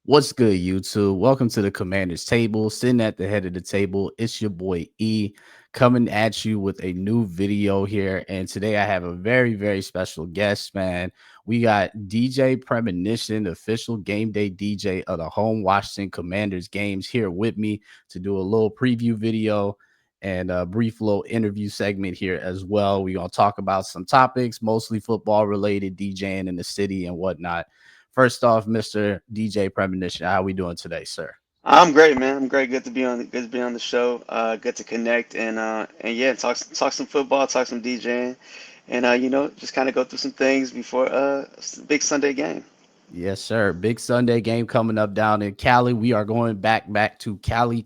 What's good, YouTube? Welcome to the Commander's Table. Sitting at the head of the table, it's your boy E coming at you with a new video here. And today I have a very, very special guest, man. We got DJ Premonition, the official game day DJ of the home Washington Commanders games, here with me to do a little preview video and a brief little interview segment here as well. We're going to talk about some topics, mostly football related, DJing in the city and whatnot. First off, Mr. DJ Premonition, how we doing today, sir? I'm great, man. I'm great. Good to be on the show. Good to connect and yeah, talk some football, talk some DJing, and just kind of go through some things before big Sunday game. Yes, sir. Big Sunday game coming up down in Cali. We are going back to Cali,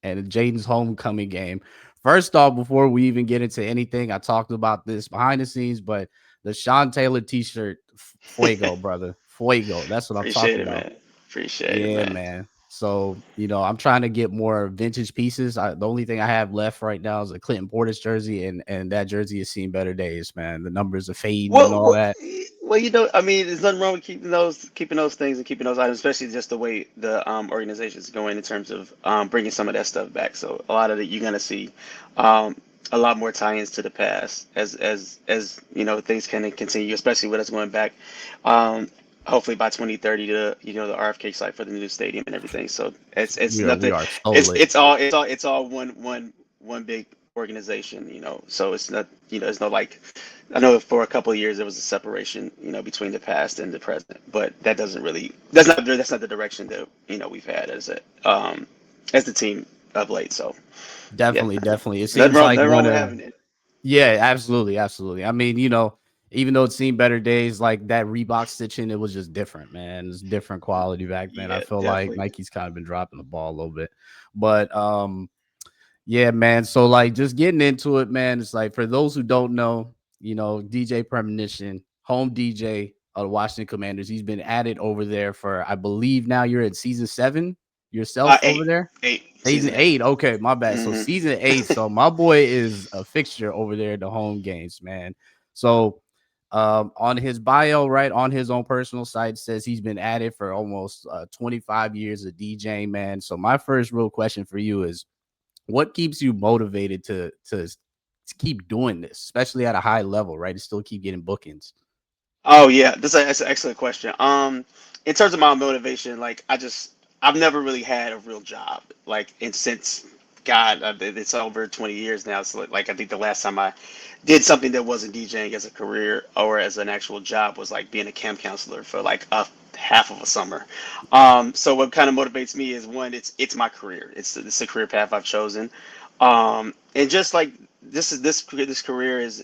and Jaden's homecoming game. First off, before we even get into anything, I talked about this behind the scenes, but the Sean Taylor T-shirt, Fuego, brother, Fuego. That's what I'm Appreciate talking it, about. man. Appreciate it, Yeah, man. man. So, I'm trying to get more vintage pieces. The only thing I have left right now is a Clinton Portis jersey, and that jersey has seen better days, man. The numbers are fading and Well, all well, that. well, I mean, there's nothing wrong with keeping those things and keeping those items, especially just the way the organization's going in terms of bringing some of that stuff back. So a lot of it you're gonna see um, a lot more tie-ins to the past as things can continue, especially with us going back. Um, Hopefully by 2030 to the RFK site for the new stadium and everything. So it's We are we nothing. are so It's lit. it's all it's all it's all one big organization. So it's not it's no like. I know for a couple of years there was a separation, between the past and the present, but that's not the direction that we've had as the team of late. So yeah, Definitely. It nothing seems wrong, like nothing wrong one with of having it. yeah, absolutely. I mean, even though it's seen better days, like that Reebok stitching, it was just different, man. It's different quality back then. I Yeah, feel like definitely. Nike's kind of been dropping the ball a little bit. But yeah, man. So like just getting into it, man. It's like for those who don't know, DJ Premonition, home DJ of the Washington Commanders. He's been at it over there for I believe now you're at season 7 yourself over Eight, there. Season season 8. 8. Okay, my bad. So Hmm. season 8. So my boy is a fixture over there at the home games, man. So on his bio, right on his own personal site, says he's been at it for almost 25 years of DJing, man. So my first real question for you is what keeps you motivated to keep doing this, especially at a high level, right? To still keep getting bookings. Oh yeah, that's an excellent question. In terms of my motivation, like I've never really had a real job, like, and since God, it's over 20 years now. So like I think the last time I did something that wasn't DJing as a career or as an actual job was like being a camp counselor for like a half of a summer. So what kind of motivates me is one, it's my career. It's a career path I've chosen. And just like this career is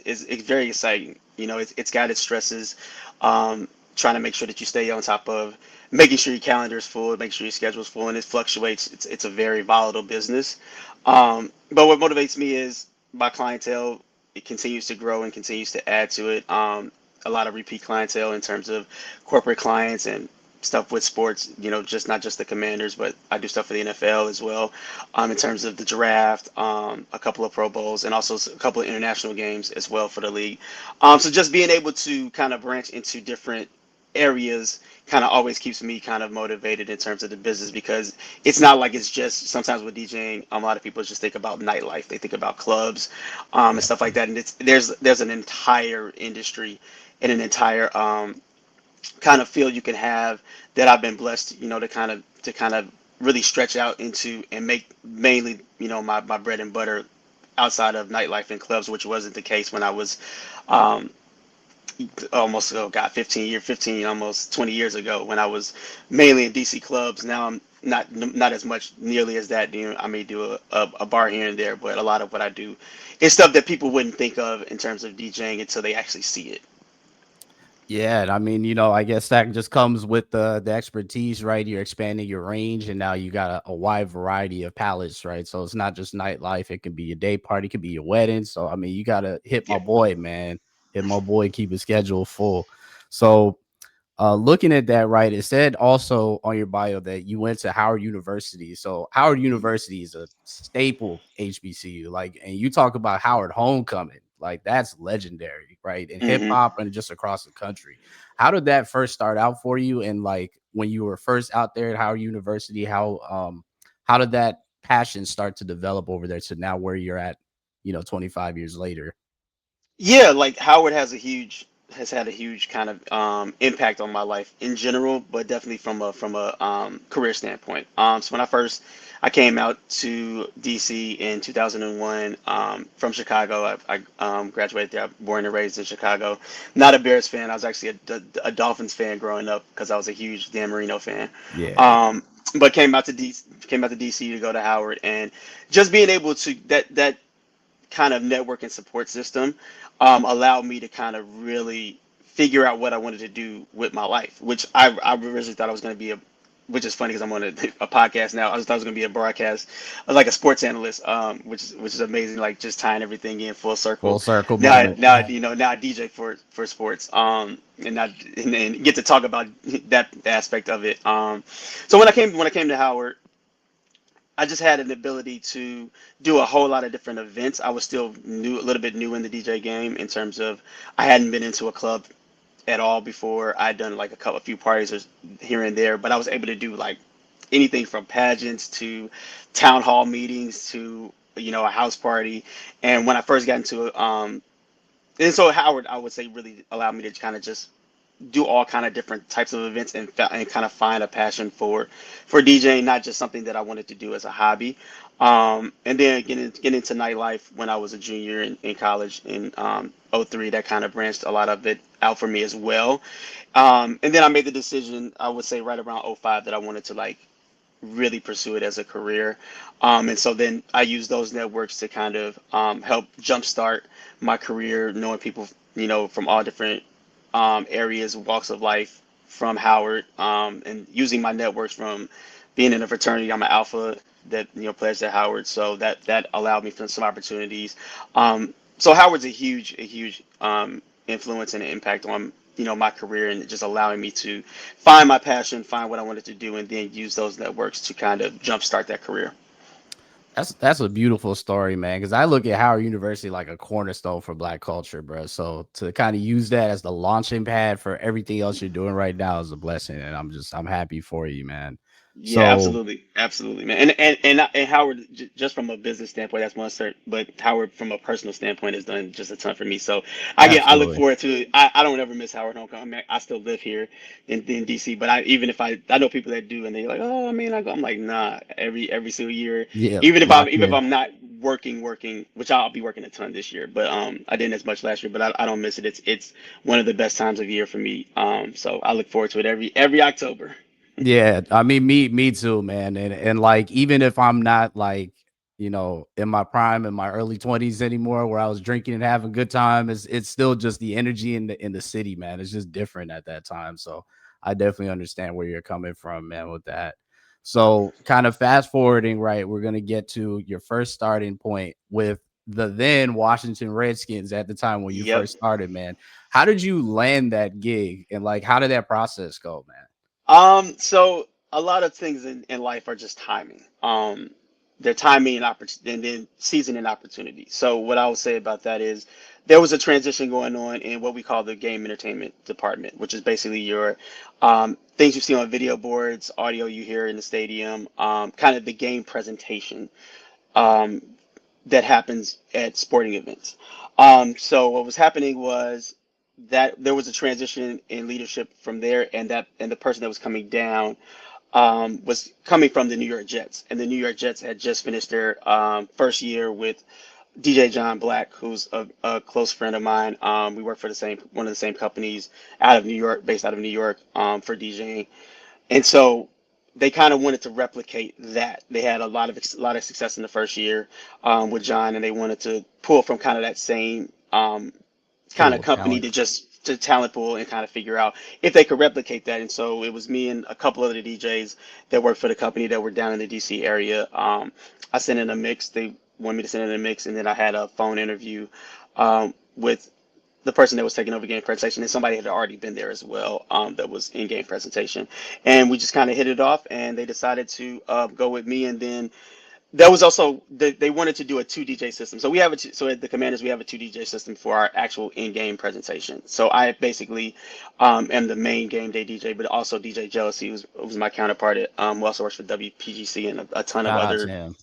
very exciting. It's got its stresses. Trying to make sure that you stay on top of making sure your calendar is full, make sure your schedule is full, and it fluctuates. It's a very volatile business. But what motivates me is my clientele. It continues to grow and continues to add to it. A lot of repeat clientele in terms of corporate clients and stuff with sports. Just not just the Commanders, but I do stuff for the NFL as well. In terms of the draft, a couple of Pro Bowls, and also a couple of international games as well for the league. So just being able to kind of branch into different areas kind of always keeps me kind of motivated in terms of the business, because it's not like it's just sometimes with DJing, a lot of people just think about nightlife, they think about clubs, and stuff like that, and there's an entire industry and an entire kind of field you can have that I've been blessed, to kind of really stretch out into and make mainly, my bread and butter outside of nightlife and clubs, which wasn't the case when I was um, almost, oh God, 15 almost 20 years ago, when I was mainly in DC clubs. Now I'm not as much nearly as that. I may do a bar here and there, but a lot of what I do is stuff that people wouldn't think of in terms of DJing until they actually see it. Yeah, and I mean, I guess that just comes with the expertise, right? You're expanding your range, and now you got a wide variety of palettes, right? So it's not just nightlife; it can be a day party, it could be your wedding. So I mean, you gotta hit my Yeah. boy, man. Hit my boy, keep his schedule full. So looking at that, right, it said also on your bio that you went to Howard University. So Howard Mhm. University is a staple HBCU, like, and you talk about Howard homecoming. Like that's legendary, right? In hip Hmm. hop and just across the country. How did that first start out for you? And like when you were first out there at Howard University, how did that passion start to develop over there to now where you're at, 25 years later? Yeah, like Howard has had a huge kind of impact on my life in general, but definitely from a career standpoint. So when I came out to DC in 2001 from Chicago. I graduated there, born and raised in Chicago. Not a Bears fan. I was actually a Dolphins fan growing up because I was a huge Dan Marino fan. Yeah. Um, but came out to DC to go to Howard, and just being able to that kind of network and support system allowed me to kind of really figure out what I wanted to do with my life, which I originally thought I was going to be which is funny because I'm on a podcast now. I just thought I was going to be a broadcast, like a sports analyst, which is amazing, like just tying everything in full Full circle. circle Now, moment. now I DJ for sports, and not and get to talk about that aspect of it. So when I came to Howard, I just had an ability to do a whole lot of different events. I was still a little bit new in the DJ game in terms of I hadn't been into a club at all before. I'd done like a few parties here and there, but I was able to do like anything from pageants to town hall meetings to a house party. And when I first got into it, and so Howard, I would say, really allowed me to kind of just do all kind of different types of events and kind of find a passion for DJing, not just something that I wanted to do as a hobby. And then get into nightlife when I was a junior in college in '03. That kind of branched a lot of it out for me as well. And then I made the decision, I would say right around '05, that I wanted to like really pursue it as a career. And so then I used those networks to kind of help jumpstart my career, knowing people, from all different areas, walks of life from Howard, and using my networks from being in a fraternity. I'm an alpha that pledged at Howard, so that allowed me some opportunities. So Howard's a huge influence and impact on my career, and just allowing me to find my passion, find what I wanted to do, and then use those networks to kind of jumpstart that career. That's a beautiful story, man. Because I look at Howard University like a cornerstone for Black culture, bro. So to kind of use that as the launching pad for everything else you're doing right now is a blessing, and I'm happy for you, man. Yeah, So absolutely, absolutely, man. And Howard, just from a business standpoint, that's one cert. But Howard, from a personal standpoint, has done just a ton for me. So I look absolutely, forward to. I don't ever miss Howard Homecoming. I mean, I still live here in DC, but even if I know people that do, and they're like, oh, I mean, I'm like, nah. Every single year, yeah, even locked if in. I'm not working, which I'll be working a ton this year, but I didn't as much last year, but I don't miss it. It's one of the best times of year for me. So I look forward to it every October. Yeah, I mean, me too, man. And like, even if I'm not like, in my prime in my early 20s anymore, where I was drinking and having a good time, it's still just the energy in the city, man. It's just different at that time. So I definitely understand where you're coming from, man, with that. So kind of fast forwarding, right? We're gonna get to your first starting point with the then Washington Redskins at the time when you Yep. first started, man. How did you land that gig, and like, how did that process go, man? So a lot of things in life are just timing. They're timing and and then season and opportunity. So what I would say about that is there was a transition going on in what we call the game entertainment department, which is basically your things you see on video boards, audio you hear in the stadium, kind of the game presentation. Um, that happens at sporting events. So what was happening was that there was a transition in leadership from there, and the person that was coming down was coming from the New York Jets, and the New York Jets had just finished their first year with DJ John Black, who's a close friend of mine. We work for the same one of the same companies out of New York, based out of New York, for DJing. And so they kind of wanted to replicate that. They had a lot of success in the first year with John, and they wanted to pull from kind of that same kind of Pool of company talent. to just to talent pool and kind of figure out if they could replicate that. And so it was me and a couple of the DJs that worked for the company that were down in the DC area. I sent in a mix. They wanted me to send in a mix, and then I had a phone interview with the person that was taking over game presentation, and somebody had already been there as well, that was in game presentation, and we just kind of hit it off, and they decided to go with me. And then That was also they wanted to do a two DJ system. So we have so at the Commanders we have a two DJ system for our actual in-game presentation. So I basically am the main game day DJ, but also DJ Jealousy was my counterpart at who also works for WPGC and a ton of Shout out to other. him.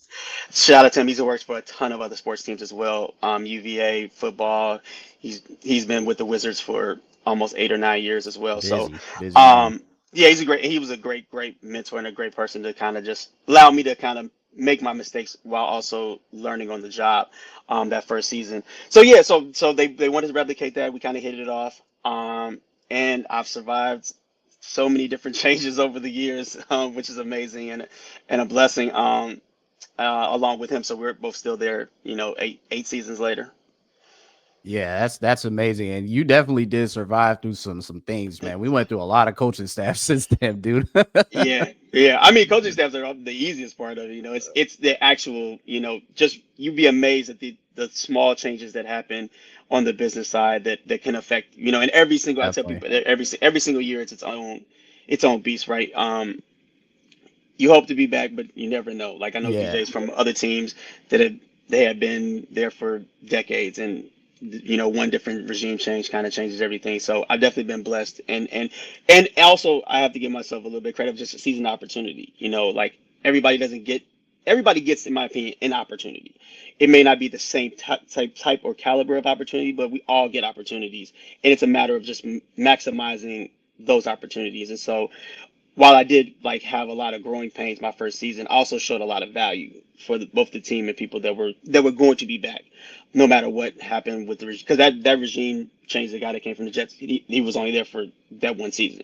Shout out to him. He's works for a ton of other sports teams as well. UVA football. He's been with the Wizards for almost 8 or 9 years as well. So, Busy man. yeah, he was a great mentor and a great person to kind of just allow me to kind of make my mistakes while also learning on the job. That first season. So yeah, so they wanted to replicate that. We kind of hit it off. And I've survived so many different changes over the years, which is amazing and a blessing. Along with him. So we're both still there, eight seasons later. Yeah, that's amazing, and you definitely did survive through some things, man. We went through a lot of coaching staff since then, dude. Yeah, yeah. I mean, coaching staffs are the easiest part of it. It's the actual, just you'd be amazed at the small changes that happen on the business side that can affect, and every single I tell Definitely. people every single year it's its own beast, right? You hope to be back, but you never know. Like I know Yeah. DJs from other teams that they have been there for decades, and one different regime change kind of changes everything. So I've definitely been blessed, and also I have to give myself a little bit of credit for just a season opportunity. Like everybody doesn't get. Everybody gets, in my opinion, an opportunity. It may not be the same type or caliber of opportunity, but we all get opportunities, and it's a matter of just maximizing those opportunities. And so while I did like have a lot of growing pains my first season, I also showed a lot of value for both the team and people that were going to be back, no matter what happened with the regime. Because that regime changed. The guy that came from the Jets, he was only there for that one season,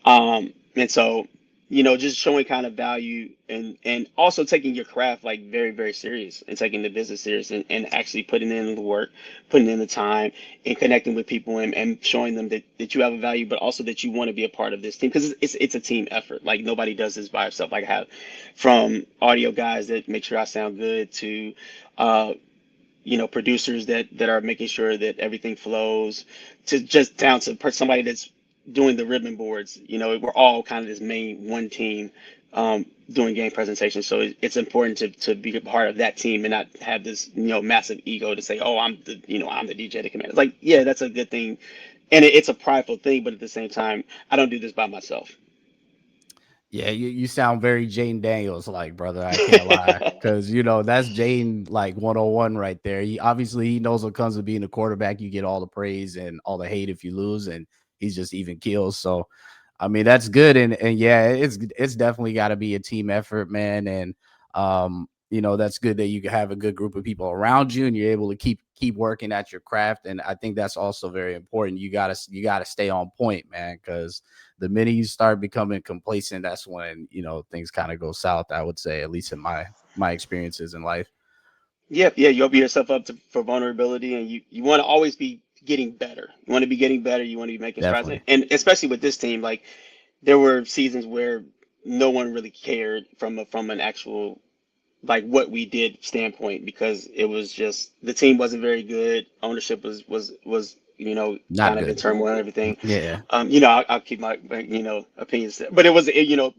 and so just showing kind of value and also taking your craft like very very serious and taking the business serious and actually putting in the work, putting in the time and connecting with people and showing them that you have a value, but also that you want to be a part of this team because it's a team effort. Like nobody does this by herself. Like I have from audio guys that make sure I sound good to uh, producers that are making sure that everything flows to just down to somebody that's doing the ribbon boards. We're all kind of this main one team doing game presentations. So it's important to be a part of that team and not have this massive ego to say, oh, I'm the DJ that commands. Like, yeah, that's a good thing, and it's a prideful thing, but at the same time, I don't do this by myself. Yeah, you sound very Jane Daniels like, brother. I can't lie. Cause that's Jane like 101 right there. He knows what comes with being a quarterback. You get all the praise and all the hate if you lose, and he's just even kills. So I mean that's good. And yeah, it's definitely gotta be a team effort, man. And that's good that you have a good group of people around you and you're able to keep working at your craft. And I think that's also very important. You gotta stay on point, man, because the minute you start becoming complacent, that's when things kind of go south. I would say, at least in my experiences in life. Yeah, yeah, you open yourself up for vulnerability, and you want to always be getting better. You want to be getting better. You want to be making strides, Definitely and especially with this team, like there were seasons where no one really cared from an actual like what we did standpoint because it was just the team wasn't very good. Ownership was not kind of in good. turmoil and everything. Yeah, I'll keep my opinions, but it was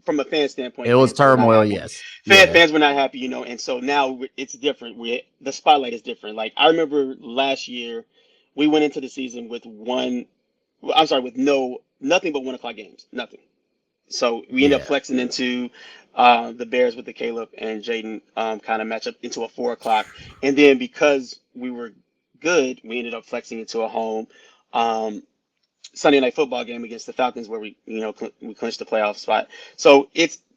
from a fan it standpoint, was fans were not turmoil. happy. Yes, Fan yeah, fans were not happy, and so now it's different. The spotlight is different. Like I remember last year, we went into the season with one. I'm sorry, with nothing but 1 o'clock games, nothing. So we end up yeah, flexing into the Bears with the Caleb and Jaden kind of matchup into a 4 o'clock, and then because we were good, we ended up flexing into a home um, Sunday night football game against the Falcons where we clinched the playoff spot. So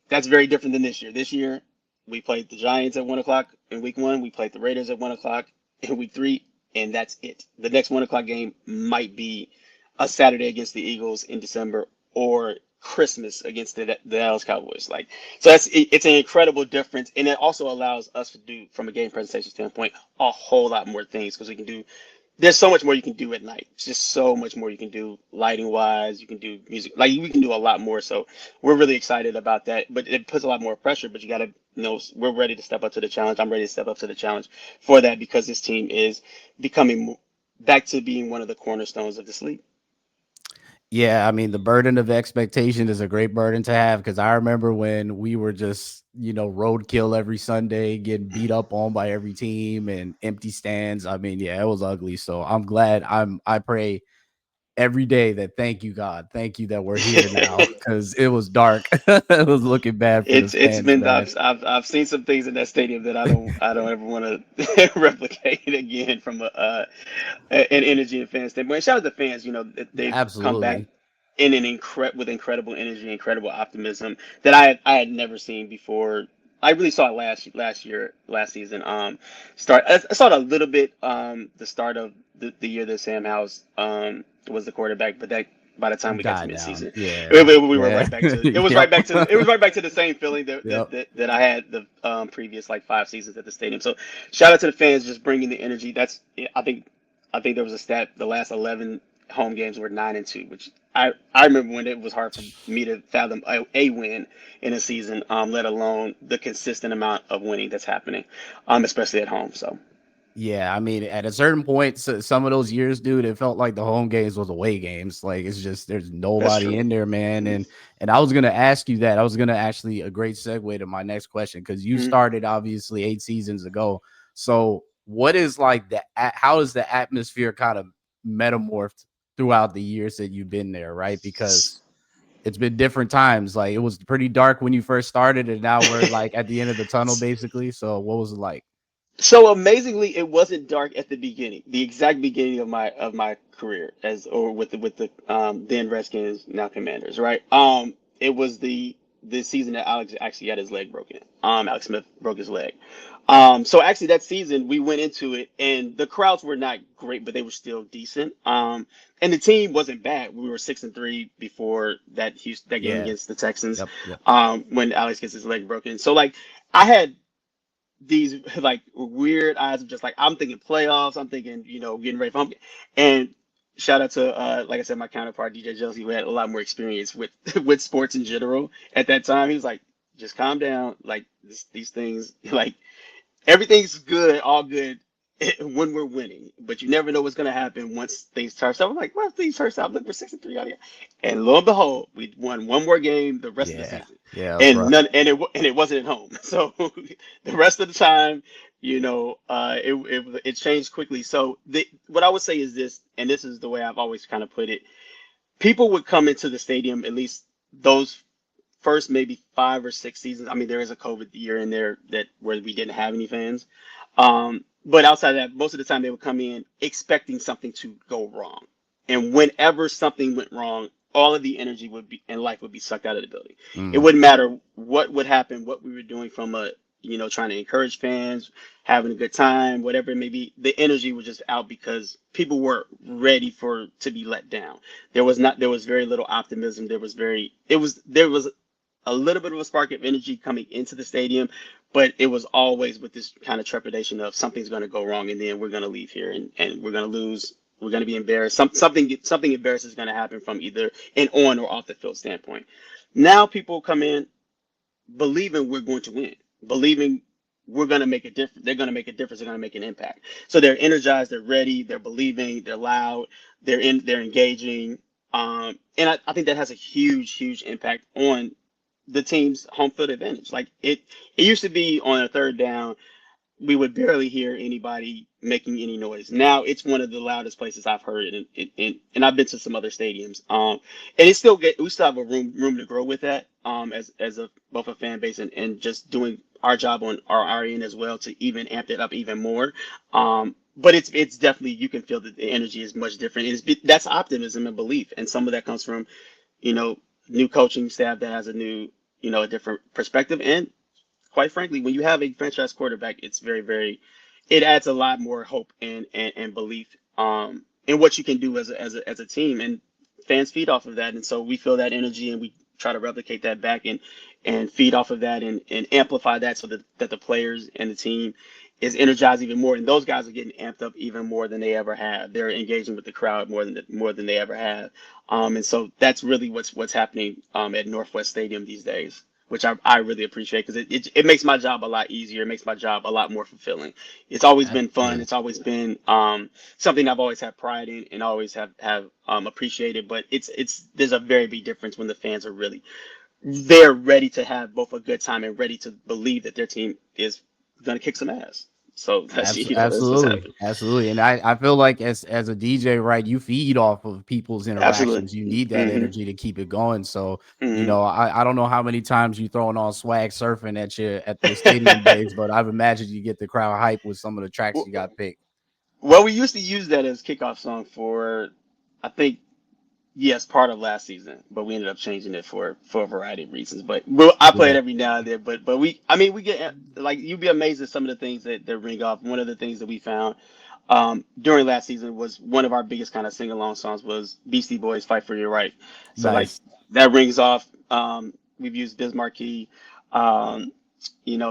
that's very different than this year. This year we played the Giants at 1 o'clock in week one. We played the Raiders at 1 o'clock in week three, and that's it. The next 1 o'clock game might be a Saturday against the Eagles in December or Christmas against the Dallas Cowboys. Like so, it's an incredible difference, and it also allows us to do from a game presentation standpoint a whole lot more things because we can do there's so much more you can do at night. It's just so much more you can do lighting wise. You can do music, like we can do a lot more. So we're really excited about that. But it puts a lot more pressure. But you got to we're ready to step up to the challenge. I'm ready to step up to the challenge for that because this team is becoming back to being one of the cornerstones of this league. Yeah, I mean, the burden of expectation is a great burden to have because I remember when we were just, roadkill every Sunday, getting beat up on by every team and empty stands. I mean, yeah, it was ugly. So I'm glad I pray every day that thank you, God. Thank you that we're here now because it was dark. It was looking bad for the It's fans, been man. I've seen some things in that stadium that I don't ever want to replicate again from an energy and fan standpoint. Shout out to fans, they've come back Absolutely. in with incredible energy, incredible optimism that I had never seen before. I really saw it last season. I saw it a little bit the start of the year that Sam Howell was the quarterback, but that by the time we got to Died down. midseason, Yeah. we were Yeah. right back to Yep. it was right back to the same feeling Yep. that I had the previous like 5 seasons at the stadium. So shout out to the fans just bringing the energy. I think there was a stat the last 11 home games were 9-2, which I remember when it was hard for me to fathom a win in a season, let alone the consistent amount of winning that's happening, especially at home. So Yeah, I mean, at a certain point, some of those years, dude, it felt like the home games was away games. Like it's just there's that's nobody true. in there, man. And I was gonna ask you that. I was gonna actually a great segue to my next question because you Mhm. started obviously 8 seasons ago. So what is like how is the atmosphere kind of metamorphed throughout the years that you've been there, right? Because it's been different times. Like it was pretty dark when you first started, and now we're like at the end of the tunnel, basically. So what was it like? So amazingly, it wasn't dark at the beginning, the exact beginning of my career as or with the then Redskins, now Commanders, right? It was the season that Alex actually had his leg broken. Alex Smith broke his leg. So actually that season we went into it and the crowds were not great, but they were still decent. And the team wasn't bad. We were 6-3 before that game Yeah. against the Texans, Yep. Yep. when Alex gets his leg broken. So like I had these like weird eyes of just like I'm thinking playoffs, I'm thinking getting ready for home, and shout out to like I said my counterpart DJ Josie who had a lot more experience with with sports in general at that time. He was like, just calm down, like these things like everything's good, all good when we're winning, but you never know what's going to happen once things turn out. I'm like, well, things turn out. Look, we're 6-3 out here, and lo and behold, we won one more game the rest of the Yeah. season, Yeah, that's and rough. it wasn't at home. So the rest of the time, it changed quickly. So what I would say is this, and this is the way I've always kind of put it: people would come into the stadium, at least those first maybe 5 or 6 seasons. I mean, there is a COVID year in there that where we didn't have any fans. But outside of that, most of the time they would come in expecting something to go wrong. And whenever something went wrong, all of the energy would be and life would be sucked out of the building. It Mm. wouldn't matter what would happen, what we were doing from trying to encourage fans, having a good time, whatever it may be. The energy was just out because people were ready for to be let down. There was very little optimism. There was a little bit of a spark of energy coming into the stadium, but it was always with this kind of trepidation of something's going to go wrong and then we're going to leave here and we're going to lose. We're going to be embarrassed. Something embarrassing is going to happen from either an on or off the field standpoint. Now people come in believing we're going to win, believing we're going to make a difference. They're going to make a difference. They're going to make an impact. So they're energized. They're ready. They're believing. They're loud. They're engaging. And I think that has a huge impact on the team's home field advantage. Like it used to be on a third down, we would barely hear anybody making any noise. Now it's one of the loudest places I've heard it, and I've been to some other stadiums. And we still have a room to grow with that. As a both a fan base and just doing our job on our end as well to even amp it up even more. But it's definitely you can feel that the energy is much different. That's optimism and belief, and some of that comes from you know new coaching staff that has a different perspective and quite frankly, when you have a franchise quarterback, it's it adds a lot more hope and belief in what you can do as a team, and fans feed off of that, and so we feel that energy and we try to replicate that back and feed off of that and amplify that so that the players and the team is energized even more, and those guys are getting amped up even more than they ever have. They're engaging with the crowd more than they ever have, and so that's really what's happening at Northwest Stadium these days. which I really appreciate because it makes my job a lot easier. It makes my job a lot more fulfilling. It's always been fun. Absolutely. It's always been something I've always had pride in and always have appreciated. But it's there's a very big difference when the fans are really they're ready to have both a good time and ready to believe that their team is gonna kick some ass. So that's that's what's Absolutely, happening. absolutely, and I feel like as a DJ, right, you feed off of people's Absolutely. interactions. You need that Hmm. energy to keep it going. So, Hmm. I don't know how many times you throwing on swag surfing at your stadium days, but I've imagined you get the crowd hype with some of the tracks you got picked. Well, we used to use that as kickoff song for, I think, yes, part of last season, but we ended up changing it for a variety of reasons. But I play Yeah, it every now and then. But we, I mean, we get like you'd be amazed at some of the things that ring off. One of the things that we found during last season was one of our biggest kind of sing along songs was Beastie Boys "Fight for Your Right." So like nice. that rings off. We've used Bismarcky. Um,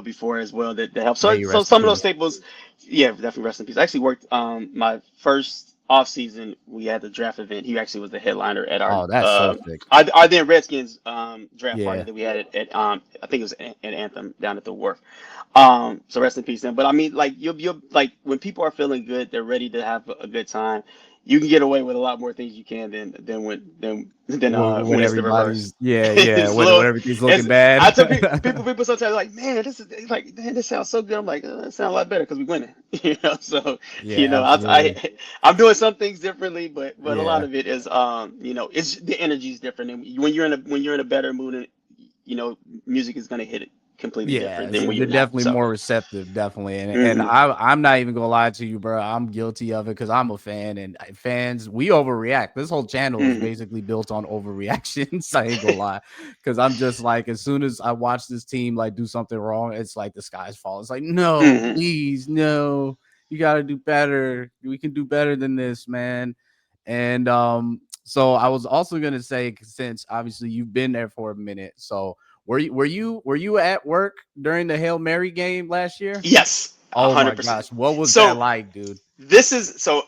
before as well that helps. So May you so rest in some of those peace. staples, yeah, definitely rest in peace. I actually worked my first off season. We had the draft event. He actually was the headliner at Oh, that's so sick. our then Redskins draft party Yeah. that we had at I think it was at Anthem down at the Wharf. So rest in peace then. But I mean, like you'll like when people are feeling good, they're ready to have a good time. You can get away with a lot more things you can When when it's the reverse. everybody's yeah, It's a little when everything's looking it's bad. I tell people sometimes like, man, this is like, man, this sounds so good. I'm like, it sounds a lot better because we winning, So Yeah, I absolutely. I'm doing some things differently, but a lot Yeah. of it is it's the energy is different, and when you're in a better mood, and music is gonna hit it completely Yeah, different than when they're you're not. definitely So, more receptive, definitely, and hmm. I'm not even gonna lie to you, bro. I'm guilty of it because I'm a fan, and fans we overreact. This whole channel is Hmm. basically built on overreactions. I ain't gonna lie, because I'm just like, as soon as I watch this team like do something wrong, it's like the skies fall. It's like, no, Hmm. please, no, you got to do better. We can do better than this, man. And so I was also gonna say, since obviously you've been there for a minute, so were you at work during the Hail Mary game last year? Yes, a Oh my hundred percent. gosh, what was that So like, dude?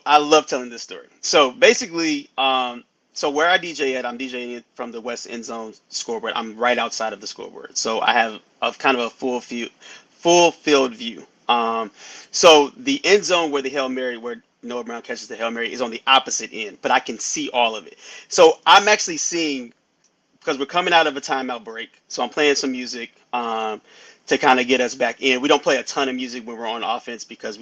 I love telling this story. So basically, so where I DJ at, I'm DJing it from the west end zone scoreboard. I'm right outside of the scoreboard, so I have a kind of a full field view. So the end zone where the Hail Mary, where Noah Brown catches the Hail Mary, is on the opposite end, but I can see all of it. So I'm actually seeing because we're coming out of a timeout break. So I'm playing some music to kind of get us back in. We don't play a ton of music when we're on offense because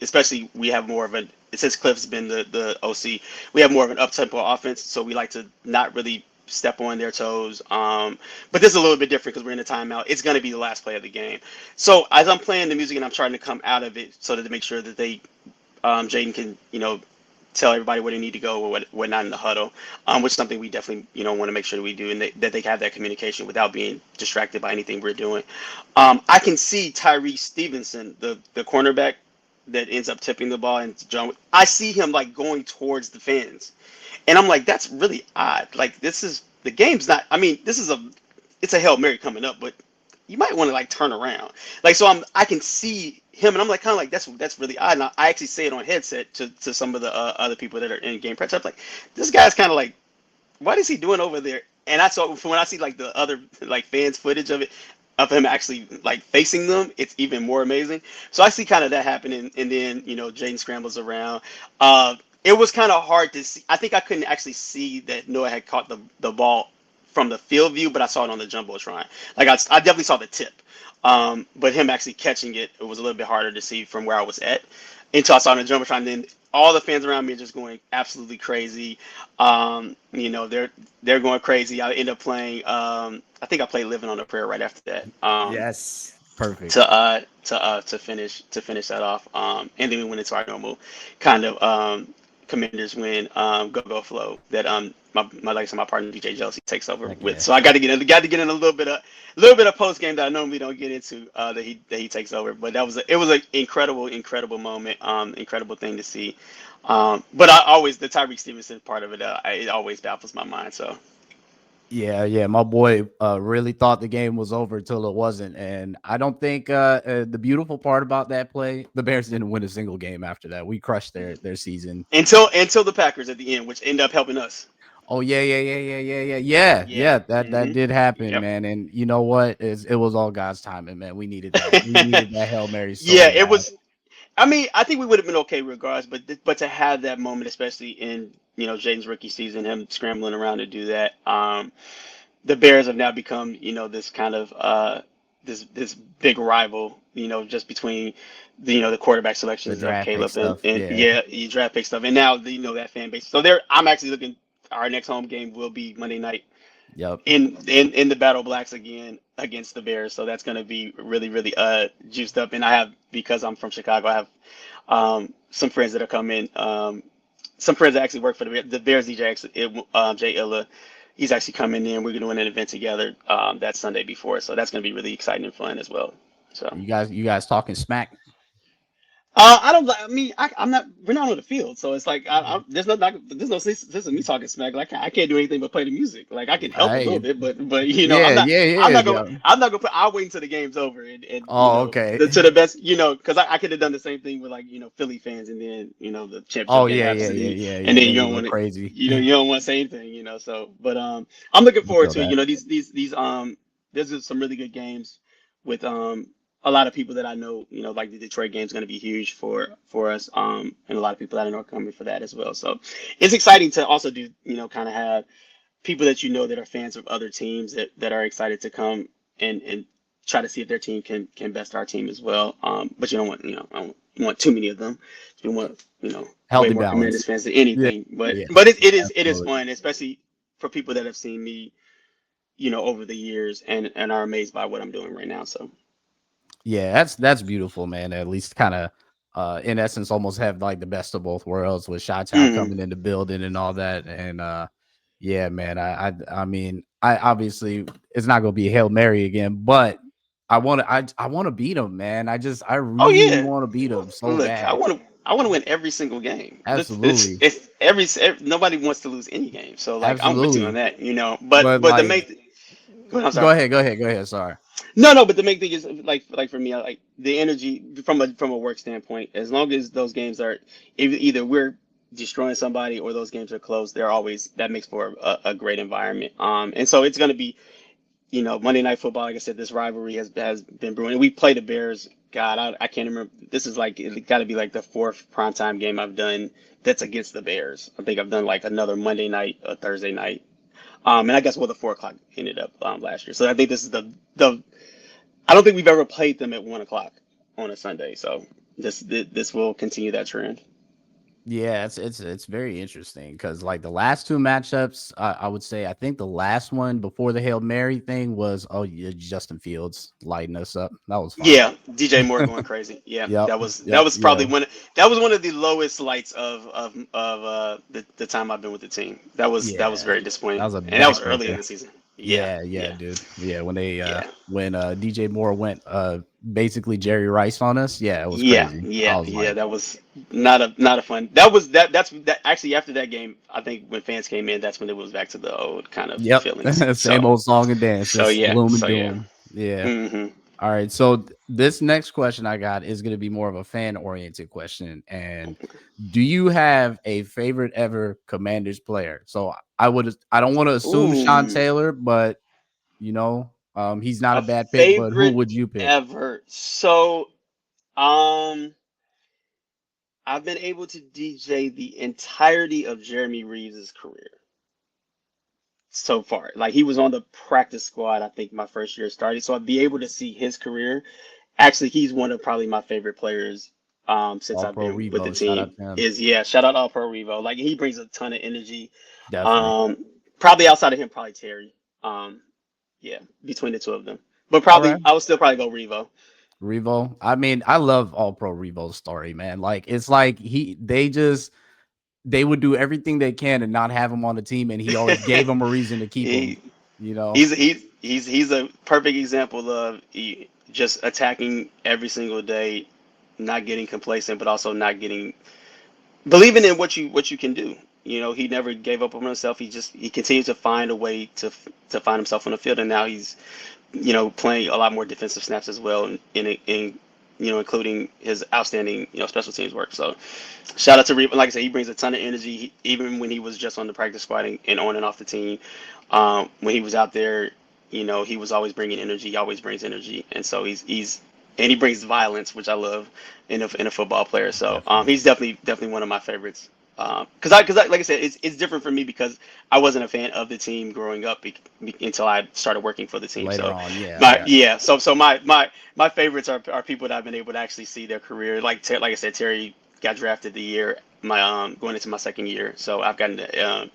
especially we have more of an since Cliff's been the OC, we have more of an up tempo offense. So we like to not really step on their toes. But this is a little bit different because we're in a timeout. It's going to be the last play of the game. So as I'm playing the music and I'm trying to come out of it so that to make sure that Jaden can tell everybody where they need to go or what not in the huddle, which is something we definitely want to make sure that we do and that they have that communication without being distracted by anything we're doing. I can see Tyrese Stevenson, the cornerback that ends up tipping the ball, and John. I see him like going towards the fans, and I'm like, that's really odd. Like this is the game's not. I mean, it's a Hail Mary coming up, but you might want to like turn around. Like so I can see him and I'm like kind of like that's really odd. And I actually say it on headset to some of the other people that are in game press. I'm like, this guy's kind of like, what is he doing over there? And I saw when I see like the other like fans footage of it of him actually like facing them, it's even more amazing. So I see kind of that happening, and then Jaden scrambles around. It was kind of hard to see. I think I couldn't actually see that Noah had caught the ball from the field view, but I saw it on the jumbotron. Like I definitely saw the tip, but him actually catching it was a little bit harder to see from where I was at until I saw it on the jumbotron. Then all the fans around me are just going absolutely crazy. They're going crazy. I end up playing. I think I played "Living on a Prayer" right after that. Yes, perfect. To finish that off. And then we went into our normal kind of Commanders win, go go flow that my like I said, my partner DJ Josie takes over Heck with. yeah. So I got to get in a little bit of post game that I normally don't get into that he takes over. But it was an incredible moment, incredible thing to see. But I always the Tyreek Stevenson part of it, it always baffles my mind. So. Yeah, yeah. My boy really thought the game was over till it wasn't. And I don't think the beautiful part about that play, the Bears didn't win a single game after that. We crushed their season. Until the Packers at the end, which end up helping us. Oh yeah, yeah, yeah, yeah, yeah, yeah, yeah, Yeah. yeah. That did happen, Yep. man. And you know what? It was all God's timing, man. We needed that. We needed that Hail Mary so Yeah, it bad. was. I mean, I think we would have been okay regardless, but to have that moment, especially in Jaden's rookie season, him scrambling around to do that, the Bears have now become this kind of this big rival, just between the quarterback The selections of draft pick Caleb and stuff. and Yeah. yeah, you draft pick stuff, and now that fan base. So there, I'm actually looking. Our next home game will be Monday night Yep. in the Battle Blacks again against the Bears. So that's going to be really really juiced up. And I have, because I'm from Chicago, I have some friends that are coming. Some friends that actually work for the Bears. DJ actually, Jay Illa, he's actually coming in. We're doing an event together that Sunday before, so that's going to be really exciting and fun as well. So. You guys talking smack? I don't. I mean, I'm not. We're not on the field, so it's like there's no sense in me talking smack. Like I can't do anything but play the music. Like I can help a little Hey. bit, but I'm Yeah, not. yeah, I'm yeah, not gonna. yeah. I'm not gonna put. I'll wait until the game's over and Oh, okay. to the best. Because I could have done the same thing with like Philly fans, and then the championship Oh game yeah, happens, yeah, and yeah, then yeah, and yeah. then Then you we don't go want to. crazy. You don't want to say anything. So, but I'm looking I forward feel to it. that. These there's just some really good games with a lot of people that I know, like the Detroit game is going to be huge for us, and a lot of people that I know are coming for that as well. So it's exciting to also do, kind of have people that that are fans of other teams that are excited to come and try to see if their team can best our team as well. But you don't want, I don't want too many of them. You want, way Healthy more Commanders balance. fans than Yeah, anything. But yeah, it is absolutely. fun, especially for people that have seen me, over the years and are amazed by what I'm doing right now. So. Yeah, that's beautiful, man. At least kind of in essence almost have like the best of both worlds with Chi Mhm. coming in the building and all that. And yeah, man, I mean, I obviously it's not gonna be a Hail Mary again, but I want to beat him, man. I Oh really yeah. want to beat Well, him so look, I bad. want to. I want to win every single game. This Absolutely. it's nobody wants to lose any game. So like I'm with you on Absolutely. that. But But the like main. Go ahead, I'm go sorry. ahead, go ahead, go ahead. Sorry. No, but the main thing is like for me, I like the energy from a work standpoint. As long as those games are either we're destroying somebody or those games are close, they're always that makes for a great environment. And so it's going to be Monday Night Football, like I said, this rivalry has been brewing. And we play the Bears. God, I can't remember. This is like it got to be like the fourth primetime game I've done that's against the Bears. I think I've done like another Monday night, a Thursday night, and I guess the 4 o'clock ended up last year. So I think this is the. I don't think we've ever played them at 1 o'clock on a Sunday. So this will continue that trend. Yeah, it's very interesting because like the last two matchups, I would say I think the last one before the Hail Mary thing was yeah, Justin Fields lighting us up. That was fun. Yeah, DJ Moore going crazy. Yeah, Yep, that yep, was probably yeah, one of the lowest lights of the time I've been with the team. That was yeah. very That disappointing, was a and that was early in backbreaker. the season. Yeah, Yeah, yeah, yeah, dude. Yeah, when they yeah, DJ Moore went basically Jerry Rice on us. Yeah, it was yeah, crazy. I yeah, was yeah. like, That was not a fun. That's actually after that game. I think when fans came in, that's when it was back to the old kind of yep, feelings. same old song and dance, So just yeah, gloom and so yeah. doom. Yeah. hmm All right. So this next question I got is going to be more of a fan oriented question. And do you have a favorite ever Commanders player? So I don't want to assume Sean Ooh, Taylor, but he's not a a bad pick. But who favorite would you pick? ever. So um. I've been able to DJ the entirety of Jeremy Reeves' career so far. Like he was on the practice squad, I think my first year started. So I'd be able to see his career. Actually, he's one of probably my favorite players since All I've Pro been with the Revo. Shout team. out to him. Is yeah, shout out All Pro Revo. Like he brings a ton of energy. Definitely. Probably outside of him, probably Terry. Yeah, between the two of them. But All right. probably I would still probably go Revo. Revo. I mean, I love All Pro Revo's story, man. Like it's like they would do everything they can and not have him on the team, and he always gave them a reason to keep him. he You know. he's a perfect example of just attacking every single day, not getting complacent, but also not getting believing in what you can do. He never gave up on himself. He continues to find a way to find himself on the field, and now he's playing a lot more defensive snaps as well, and including his outstanding special teams work. So shout out to Reed. Like I said, he brings a ton of energy. Even when he was just on the practice squad and on and off the team, when he was out there, he was always bringing energy. He always brings energy, and so he's and he brings violence, which I love in a football player. So Definitely. he's definitely one of my favorites. Because like I said, it's different for me because I wasn't a fan of the team growing up until I started working for the team. Later So on, yeah, I my got yeah, so my favorites are people that I've been able to actually see their career. Like I said, Terry got drafted the year my going into my second year, so I've gotten to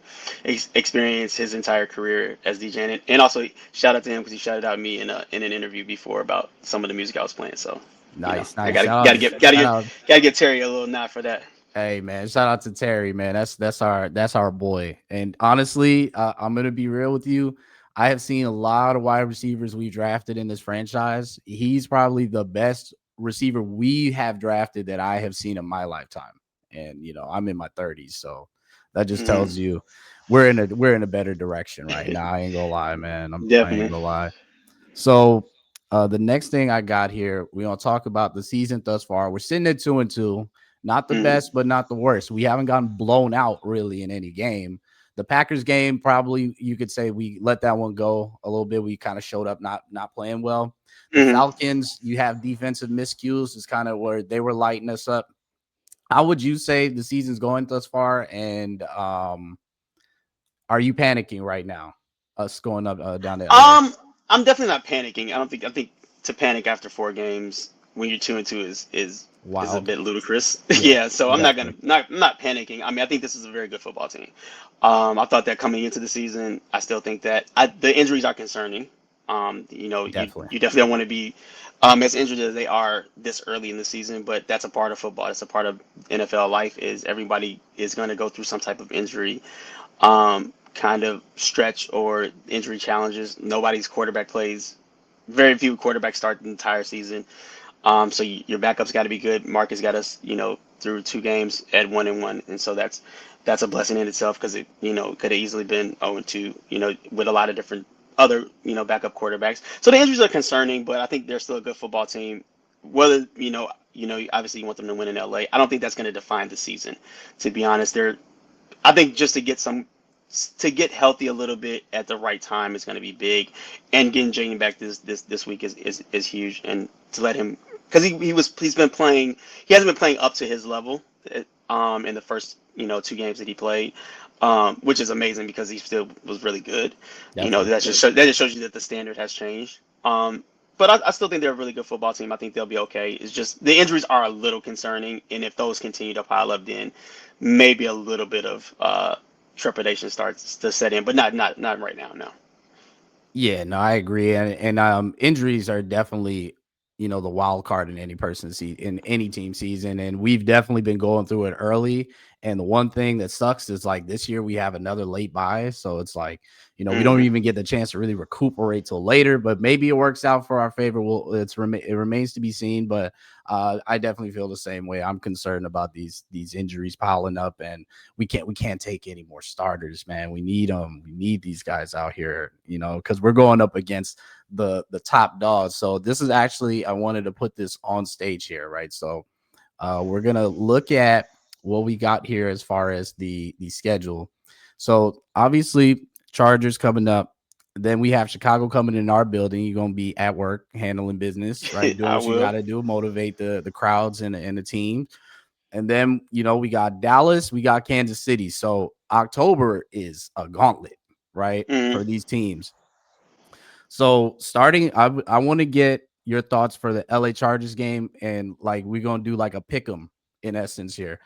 experience his entire career as DJ, and also shout out to him because he shouted out me in an interview before about some of the music I was playing. So nice, I nice. gotta Shout out, gotta give gotta shout give out. gotta give Terry a little nod for that. Hey man, shout out to Terry, man. That's our boy. And honestly, I'm gonna be real with you. I have seen a lot of wide receivers we drafted in this franchise. He's probably the best receiver we have drafted that I have seen in my lifetime. And I'm in my 30s, so that just Hmm. tells you we're in a better direction right now. I ain't gonna lie, man. I ain't Definitely. gonna lie. So the next thing I got here, we're gonna talk about the season thus far. We're sitting at 2-2, not the Hmm. best, but not the worst. We haven't gotten blown out really in any game. The Packers game, probably you could say we let that one go a little bit. We kind of showed up not playing well. The Hmm. Falcons, you have defensive miscues, is kind of where they were lighting us up. How would you say the season's going thus far? And are you panicking right now? Us going up down to LA. Um, I'm definitely not panicking. I think to panic after 4 games when you're 2-2 is a Wild. bit ludicrous. Yeah, Yeah, so I'm not gonna definitely. not panicking. I mean, I think this is a very good football team. I thought that coming into the season. I still think that the injuries are concerning. Definitely. You definitely don't want to be as injured as they are this early in the season, but that's a part of football. That's a part of NFL life. Is everybody is going to go through some type of injury kind of stretch or injury challenges. Nobody's quarterback plays. Very few quarterbacks start the entire season. So your backup's got to be good. Marcus got us, through 2 games at 1-1, and so that's a blessing in itself because it, could have easily been 0-2, with a lot of different other, backup quarterbacks. So the injuries are concerning, but I think they're still a good football team. Whether obviously you want them to win in LA. I don't think that's going to define the season. To be honest, I think just to get healthy a little bit at the right time is going to be big, and getting Jaden back this week is huge, and to let him because he's been playing he hasn't been playing up to his level in the first 2 games that he played, which is amazing because he still was really good. Definitely. That just shows you that the standard has changed. But I still think they're a really good football team. I think they'll be okay. It's just the injuries are a little concerning, and if those continue to pile up, then maybe a little bit of trepidation starts to set in, but not right now. No. Yeah, no, I agree. And injuries are definitely, the wild card in any person's in any team season. And we've definitely been going through it early. And the one thing that sucks is like this year we have another late buy. So it's like, we don't Hmm. even get the chance to really recuperate till later, but maybe it works out for our favor. Well, it remains to be seen, but I definitely feel the same way. I'm concerned about these injuries piling up, and we can't take any more starters, man. We need them. We need these guys out here, because we're going up against the top dogs. So this is actually I wanted to put this on stage here, right? So we're gonna look at what we got here as far as the schedule. So obviously Chargers coming up. Then we have Chicago coming in our building. You're gonna be at work handling business, right? Doing I what you will. got to do, motivate the crowds and the team. And then, we got Dallas, we got Kansas City. So October is a gauntlet, right? Hmm. For these teams. So starting, I want to get your thoughts for the LA Chargers game. And like, we're going to do like a pick 'em in essence here.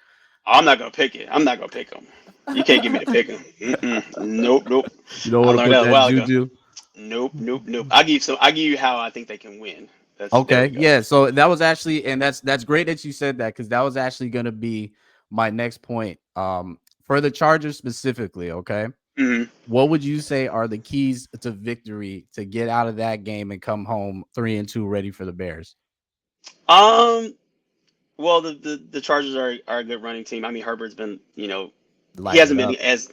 I'm not gonna pick it. I'm not gonna pick them. You can't get me to pick them. Nope, nope. You don't I want to learned put that a that while ago. juju. Nope, nope, nope. I give you how I think they can win. There Okay. we go. Yeah. So that was actually, and that's great that you said that, because that was actually going to be my next point. For the Chargers specifically. Okay. Hmm. What would you say are the keys to victory to get out of that game and come home 3-2 ready for the Bears? Um. Well, the Chargers are a good running team. I mean, Herbert's been Lighten it up.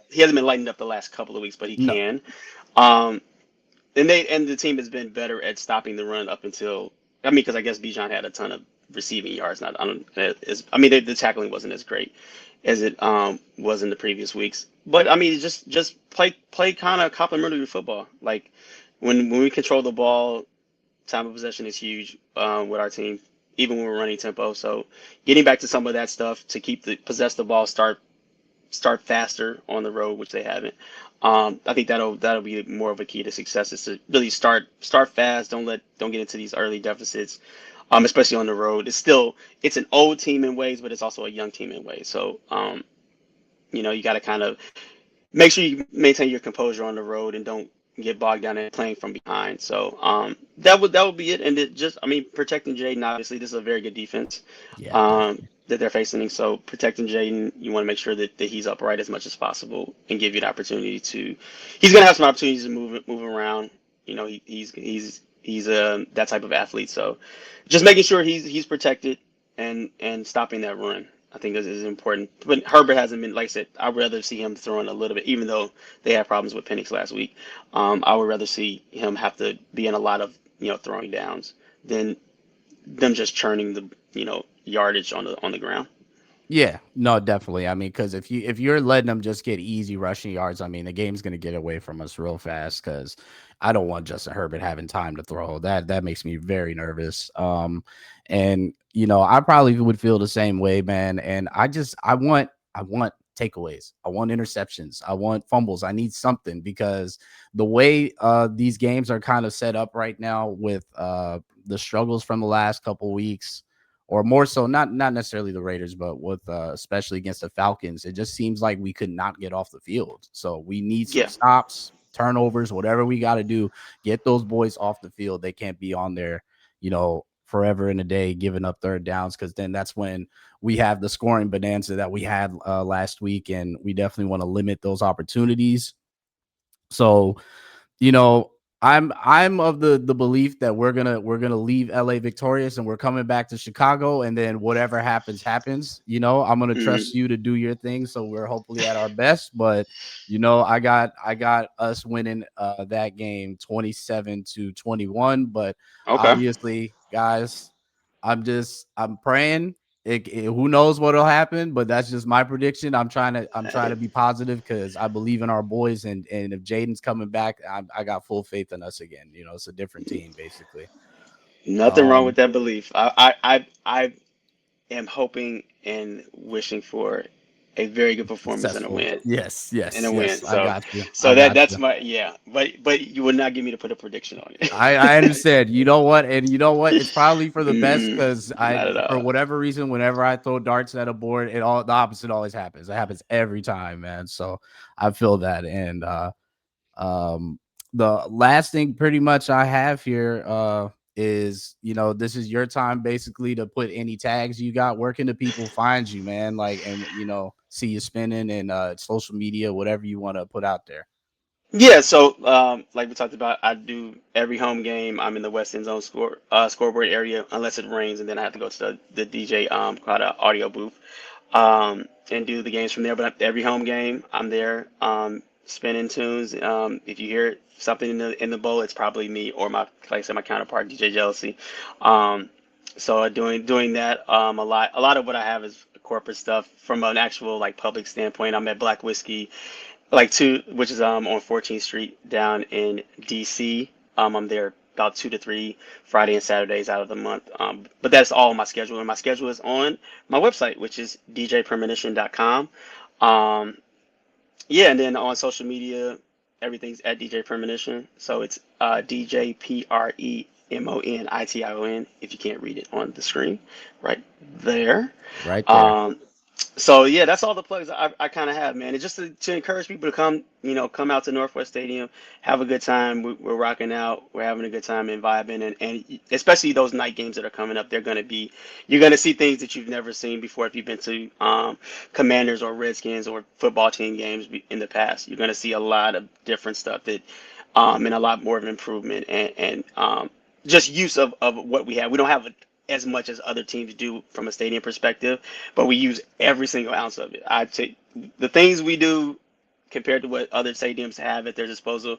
he hasn't been lighting up the last couple of weeks, but he No. can. Um. And the team has been better at stopping the run up until I mean, because I guess Bijan had a ton of receiving yards. Not I don't I mean the tackling wasn't as great as it was in the previous weeks. But I mean just play kind of complementary football. Like when we control the ball, time of possession is huge with our team, even when we're running tempo. So getting back to some of that stuff to keep the possess the ball, start faster on the road, which they haven't. I think that'll be more of a key to success is to really start fast. Don't get into these early deficits, especially on the road. It's an old team in ways, but it's also a young team in ways. So you got to kind of make sure you maintain your composure on the road and don't get bogged down in playing from behind. So that would be it. And I mean, protecting Jaden. Obviously, this is a very good defense Yeah, definitely. that they're facing. So protecting Jaden, you want to make sure that he's upright as much as possible and give you the opportunity to. He's going to have some opportunities to move around. He's that type of athlete. So just making sure he's protected and stopping that run. I think this is important. But Herbert hasn't been, like I said, I'd rather see him throwing a little bit, even though they had problems with Penix last week. I would rather see him have to be in a lot of, throwing downs than them just churning the, yardage on the ground. Yeah, no, definitely. I mean, because if you're letting them just get easy rushing yards, I mean, the game's gonna get away from us real fast. Because I don't want Justin Herbert having time to throw. That makes me very nervous. And I probably would feel the same way, man. And I want takeaways. I want interceptions. I want fumbles. I need something because the way these games are kind of set up right now with the struggles from the last couple weeks or more so not necessarily the Raiders, but with especially against the Falcons, it just seems like we could not get off the field. So we need some Yeah. stops, turnovers, whatever we got to do, get those boys off the field. They can't be on there, forever in a day giving up third downs because then that's when we have the scoring bonanza that we had last week, and we definitely want to limit those opportunities. So you know, I'm of the belief that we're gonna leave LA victorious and we're coming back to Chicago, and then whatever happens happens. I'm gonna hmm trust you to do your thing, so we're hopefully at our best. But I got us winning that game 27-21. But Okay. obviously, guys, I'm praying. Who knows what'll happen, but that's just my prediction. I'm trying to be positive because I believe in our boys, and if Jaden's coming back, I got full faith in us again. It's a different team basically. Nothing wrong with Um, that belief. I am hoping and wishing for a very good performance and a Successful. win. Yes, And yes, a win. yes. I So got you. so I that got that's you. my yeah. But you would not get me to put a prediction on I it. understand. You know what? And you know what? It's probably for the best Mm-mm, because not at for all. whatever reason, whenever I throw darts at a board, the opposite always happens. It happens every time, man. So I feel that. And Um, the last thing pretty much I have here is this is your time basically to put any tags you got. Where can the people find you, man? Like, and see you spinning and social media, whatever you want to put out there. Yeah, so like we talked about, I do every home game. I'm in the West End Zone scoreboard area unless it rains, and then I have to go to the DJ called audio booth and do the games from there. But every home game, I'm there spinning tunes. If you hear something in the bowl, it's probably me or like I said, my counterpart DJ Jealousy. Um, so doing that a lot of what I have is corporate stuff from an actual like public standpoint. I'm at Black Whiskey like two, which is on 14th Street down in DC. I'm there about 2 to 3 Friday and Saturdays out of the month. But that's all my schedule, and my schedule is on my website, which is djpremonition.com. Um, yeah, and then on social media, everything's at DJ Premonition. So it's DJPREMONITION if you can't read it on the screen right there. Right there. Um, so yeah, that's all the plugs I kind of have, man. It's just to encourage people to come out to Northwest Stadium, have a good time. We're rocking out, we're having a good time and vibing, and especially those night games that are coming up. You're gonna see things that you've never seen before if you've been to Commanders or Redskins or football team games in the past. You're gonna see a lot of different stuff and a lot more of improvement and just use of what we have. We don't have as much as other teams do from a stadium perspective, but we use every single ounce of it. I'd say the things we do compared to what other stadiums have at their disposal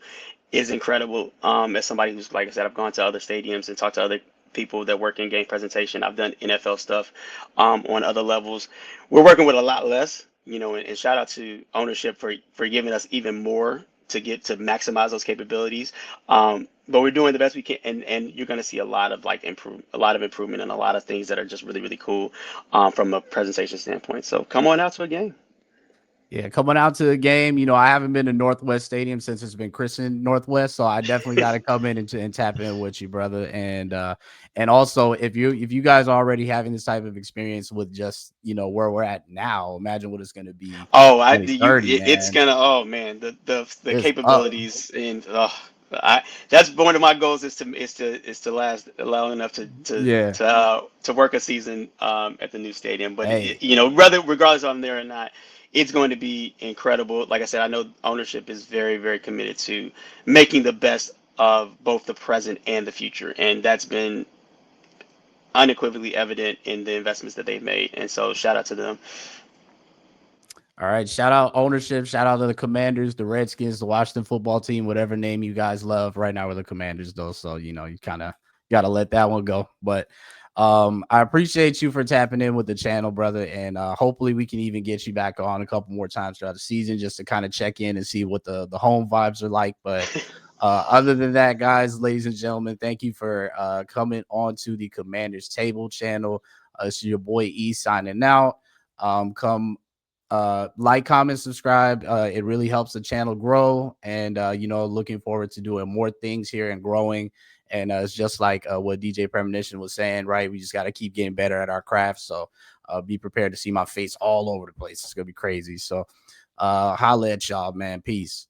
is incredible. As somebody who's, like I said, I've gone to other stadiums and talked to other people that work in game presentation. I've done NFL stuff on other levels. We're working with a lot less, you know, and shout out to ownership for giving us even more to get to maximize those capabilities. But we're doing the best we can, and you're going to see a lot of a lot of improvement and a lot of things that are just really really cool from a presentation standpoint. So come on out to a game. Yeah, coming out to the game, I haven't been to Northwest Stadium since it's been christened Northwest, so I definitely got to come in and tap in with you, brother. And also, if you guys are already having this type of experience with just where we're at now, imagine what it's going to be Oh, I do you. 2030, It's man. gonna. Oh man, the It's up. capabilities and I that's one of my goals is to last long enough Yeah. to work a season at the new stadium. But Hey. whether regardless if I'm there or not, it's going to be incredible. Like I said, I know ownership is very very committed to making the best of both the present and the future, and that's been unequivocally evident in the investments that they've made. And so shout out to them. All right. Shout out ownership. Shout out to the Commanders, the Redskins, the Washington football team, whatever name you guys love. Right now we're the Commanders, though. So, you kind of got to let that one go. But I appreciate you for tapping in with the channel, brother. And hopefully we can even get you back on a couple more times throughout the season just to kind of check in and see what the home vibes are like. But other than that, guys, ladies and gentlemen, thank you for coming on to the Commanders Table channel. It's your boy E signing out. Come like, comment, subscribe. It really helps the channel grow, and looking forward to doing more things here and growing. And it's just like what DJ Premonition was saying, right? We just got to keep getting better at our craft. So be prepared to see my face all over the place. It's gonna be crazy. So holla at y'all, man. Peace.